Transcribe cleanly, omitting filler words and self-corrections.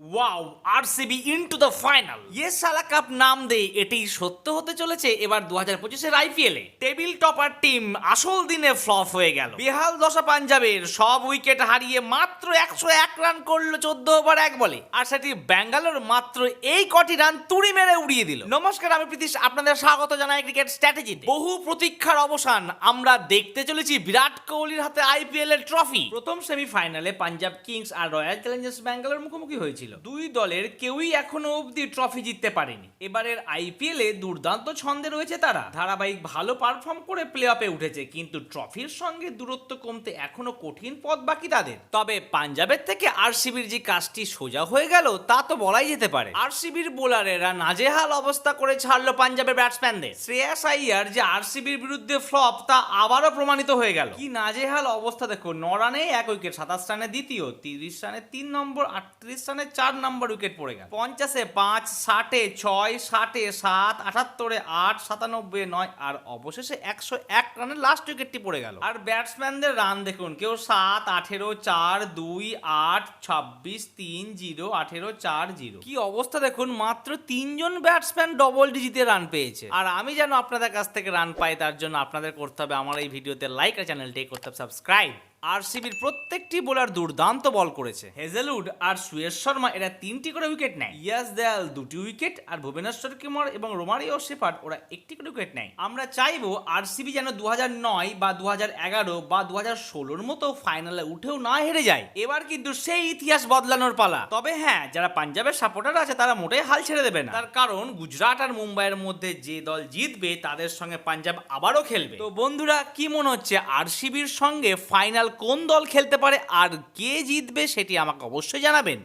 Wow, RCB into the final. ইয়ে সালা cup নাম দে, এটাই সত্য হতে চলেছে এবার 2025-এর আইপিএলে। টেবিল টপার টিম আসল দিনে ফ্লপ হয়ে গেল। বেহাল দশা পাঞ্জাবের, সব উইকেট হারিয়ে মাত্র 101 রান করলো 14 ওভার 1 বলে, আর সেটি ব্যাঙ্গালোর মাত্র এই কটি রান তুড়ি মেরে উড়িয়ে দিল। নমস্কার, আমি প্রীতিশ, আপনাদের স্বাগত জানাই ক্রিকেট স্ট্র্যাটেজিতে। বহু প্রতীক্ষার অবসান, আমরা দেখতে চলেছি বিরাট কোহলির হাতে আইপিএল এর ট্রফি। প্রথম সেমিফাইনালে পাঞ্জাব কিংস আর রয়্যাল চ্যালেঞ্জার্স ব্যাঙ্গালোর মুখোমুখি হয়েছিল। দুই দলের কেউই এখনো অবধি ট্রফি জিততে পারেনি। এবারের আইপিএলে দুর্দান্ত ছন্দে রয়েছে তারা, ধারাবাহিক ভালো পারফর্ম করে প্লে অফে উঠেছে, কিন্তু ট্রফির সঙ্গে দূরত্ব কমতে এখনো কঠিন পথ বাকি তাদের। তবে পাঞ্জাবের থেকে আরসিবির যে কাজটি সোজা হয়ে গেল তা তো বলাই যেতে পারে। আরসিবির বোলারেরা নাজেহাল অবস্থা করে ছাড়লো পাঞ্জাবের ব্যাটসম্যানদের। শ্রেয়াস আইয়ার যে আরসিবির বিরুদ্ধে ফ্লপ তা আবারও প্রমাণিত হয়ে গেল। কি নাজেহাল অবস্থা দেখো, 9 রানে 1 উইকেট, 27 রানে দ্বিতীয়, 30 রানে 3 নম্বর, 38 রানে 4 নম্বর উইকেট পড়ে গেল। 50-এ 5, 60-এ 6, 60-এ 7, 78-এ 8, 97-এ 9 আর অবশেষে 101 রানে লাস্ট উইকেটটি পড়ে গেল। আর ব্যাটসম্যানদের রান দেখুন, কেউ 7, 18, 4, 2, 8, 26, 3, 0, 18, 4, 0। কি অবস্থা দেখুন, মাত্র 3 জন ব্যাটসম্যান ডবল ডিজিটে রান পেয়েছে। আর আমি যেন আপনাদের কাছ থেকে রান পাই, তার জন্য আপনাদের করতে হবে আমার এই ভিডিওতে লাইক আর চ্যানেলটি করতে হবে সাবস্ক্রাইব। আরসিবির প্রত্যেকটি বোলার দুর্দান্ত বল করেছে। হেজেলউড আর সুয়েশ শর্মা এরা 3টি করে উইকেট নেয়। ইয়াস দেয়াল 2টি উইকেট, আর ভুবনেশ্বর কুমার এবং রোমারিও শেফার্ড ওরা 1টি করে উইকেট নেয়। আমরা চাইবো আরসিবি যেন 2009 বা 2011 বা 2016-র মতো ফাইনালে উঠেও না হেরে যায়। এবার কিন্তু সেই ইতিহাস বদলানোর পালা। তবে হ্যাঁ, যারা পাঞ্জাবের সাপোর্টার আছে তারা মোটেই হাল ছেড়ে দেবে না, তার কারণ গুজরাট আর মুম্বাইয়ের মধ্যে যে দল জিতবে তাদের সঙ্গে পাঞ্জাব আবারও খেলবে। তো বন্ধুরা, কি মনে হচ্ছে আরসিবির সঙ্গে ফাইনাল কোন দল খেলতে পারে আর কে জিতবে সেটি আমাকে অবশ্যই জানাবেন।